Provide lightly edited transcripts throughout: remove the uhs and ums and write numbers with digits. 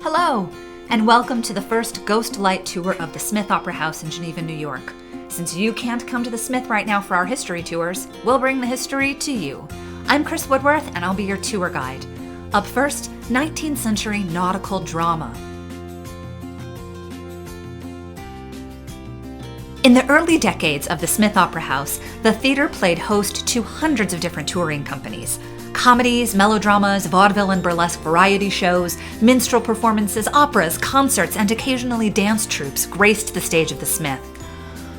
Hello, and welcome to the first Ghost Light tour of the Smith Opera House in Geneva, New York. Since you can't come to the Smith right now for our history tours, we'll bring the history to you. I'm Chris Woodworth, and I'll be your tour guide. Up first, 19th century nautical drama. In the early decades of the Smith Opera House, the theater played host to hundreds of different touring companies. Comedies, melodramas, vaudeville and burlesque variety shows, minstrel performances, operas, concerts, and occasionally dance troupes graced the stage of the Smith.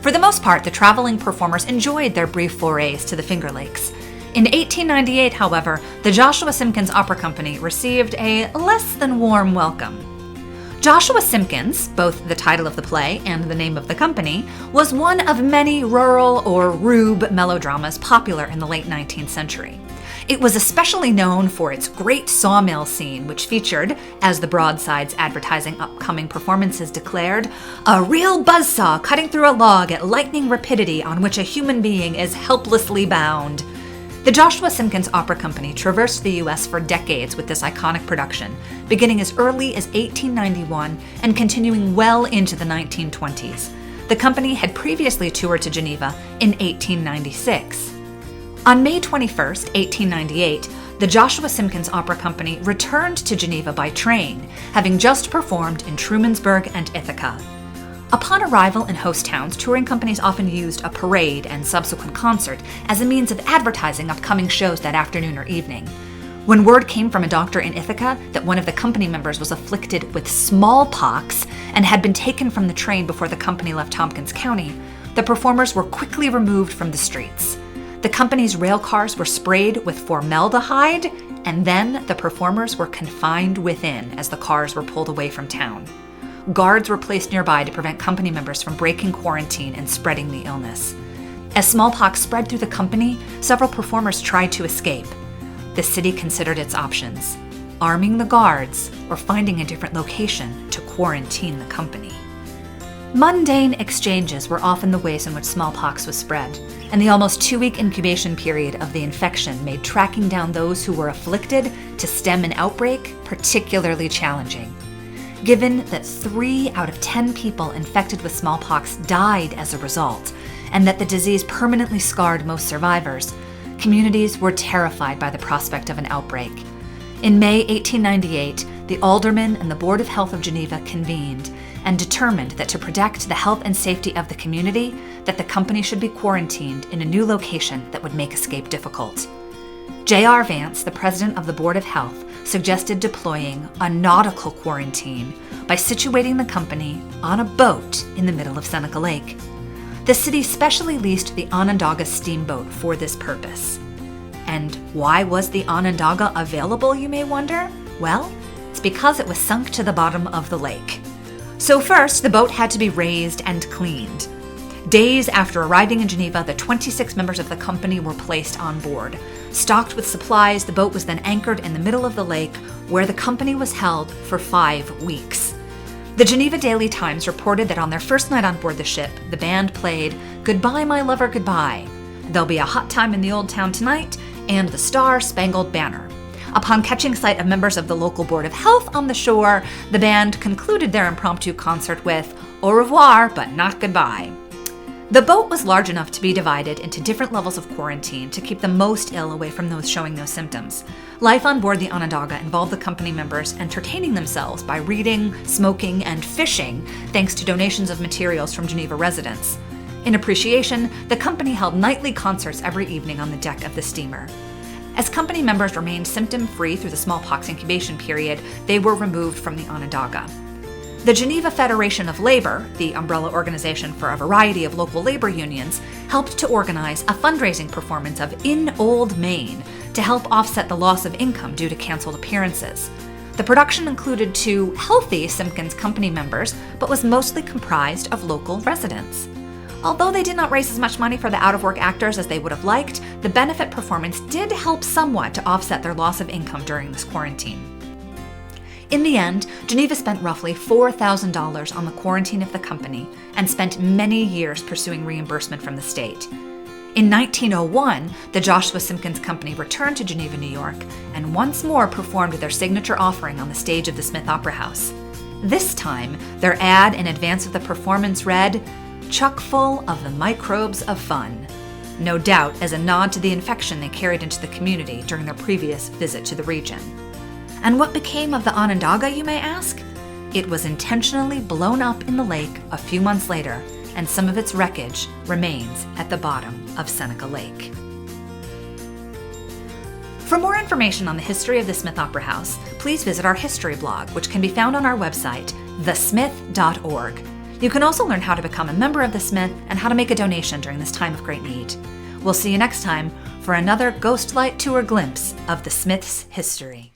For the most part, the traveling performers enjoyed their brief forays to the Finger Lakes. In 1898, however, the Joshua Simpkins Opera Company received a less than warm welcome. Joshua Simpkins, both the title of the play and the name of the company, was one of many rural or rube melodramas popular in the late 19th century. It was especially known for its great sawmill scene, which featured, as the broadsides advertising upcoming performances declared, a real buzzsaw cutting through a log at lightning rapidity on which a human being is helplessly bound. The Joshua Simpkins Opera Company traversed the U.S. for decades with this iconic production, beginning as early as 1891 and continuing well into the 1920s. The company had previously toured to Geneva in 1896. On May 21, 1898, the Joshua Simpkins Opera Company returned to Geneva by train, having just performed in Trumansburg and Ithaca. Upon arrival in host towns, touring companies often used a parade and subsequent concert as a means of advertising upcoming shows that afternoon or evening. When word came from a doctor in Ithaca that one of the company members was afflicted with smallpox and had been taken from the train before the company left Tompkins County, the performers were quickly removed from the streets. The company's rail cars were sprayed with formaldehyde, and then the performers were confined within as the cars were pulled away from town. Guards were placed nearby to prevent company members from breaking quarantine and spreading the illness. As smallpox spread through the company, several performers tried to escape. The city considered its options: arming the guards or finding a different location to quarantine the company. Mundane exchanges were often the ways in which smallpox was spread, and the almost 2-week incubation period of the infection made tracking down those who were afflicted to stem an outbreak particularly challenging. Given that 3 out of 10 people infected with smallpox died as a result, and that the disease permanently scarred most survivors, communities were terrified by the prospect of an outbreak. In May 1898, the aldermen and the Board of Health of Geneva convened and determined that to protect the health and safety of the community, that the company should be quarantined in a new location that would make escape difficult. J.R. Vance, the president of the Board of Health, suggested deploying a nautical quarantine by situating the company on a boat in the middle of Seneca Lake. The city specially leased the Onondaga steamboat for this purpose. And why was the Onondaga available, you may wonder? Well, it's because it was sunk to the bottom of the lake. So first, the boat had to be raised and cleaned. Days after arriving in Geneva, the 26 members of the company were placed on board. Stocked with supplies, the boat was then anchored in the middle of the lake, where the company was held for 5 weeks. The Geneva Daily Times reported that on their first night on board the ship, the band played "Goodbye, My Lover, Goodbye," "There'll Be a Hot Time in the Old Town Tonight," and "The Star-Spangled Banner." Upon catching sight of members of the local Board of Health on the shore, the band concluded their impromptu concert with "Au revoir, but not goodbye." The boat was large enough to be divided into different levels of quarantine to keep the most ill away from those showing no symptoms. Life on board the Onondaga involved the company members entertaining themselves by reading, smoking, and fishing, thanks to donations of materials from Geneva residents. In appreciation, the company held nightly concerts every evening on the deck of the steamer. As company members remained symptom-free through the smallpox incubation period, they were removed from the Onondaga. The Geneva Federation of Labor, the umbrella organization for a variety of local labor unions, helped to organize a fundraising performance of "In Old Main" to help offset the loss of income due to canceled appearances. The production included 2 healthy Simpkins company members, but was mostly comprised of local residents. Although they did not raise as much money for the out-of-work actors as they would have liked, the benefit performance did help somewhat to offset their loss of income during this quarantine. In the end, Geneva spent roughly $4,000 on the quarantine of the company and spent many years pursuing reimbursement from the state. In 1901, the Joshua Simpkins Company returned to Geneva, New York, and once more performed their signature offering on the stage of the Smith Opera House. This time, their ad in advance of the performance read, "Chuck full of the microbes of fun," no doubt as a nod to the infection they carried into the community during their previous visit to the region. And what became of the Onondaga, you may ask? It was intentionally blown up in the lake a few months later, and some of its wreckage remains at the bottom of Seneca Lake. For more information on the history of the Smith Opera House, please visit our history blog, which can be found on our website, thesmith.org. You can also learn how to become a member of the Smith and how to make a donation during this time of great need. We'll see you next time for another Ghostlight Tour glimpse of the Smith's history.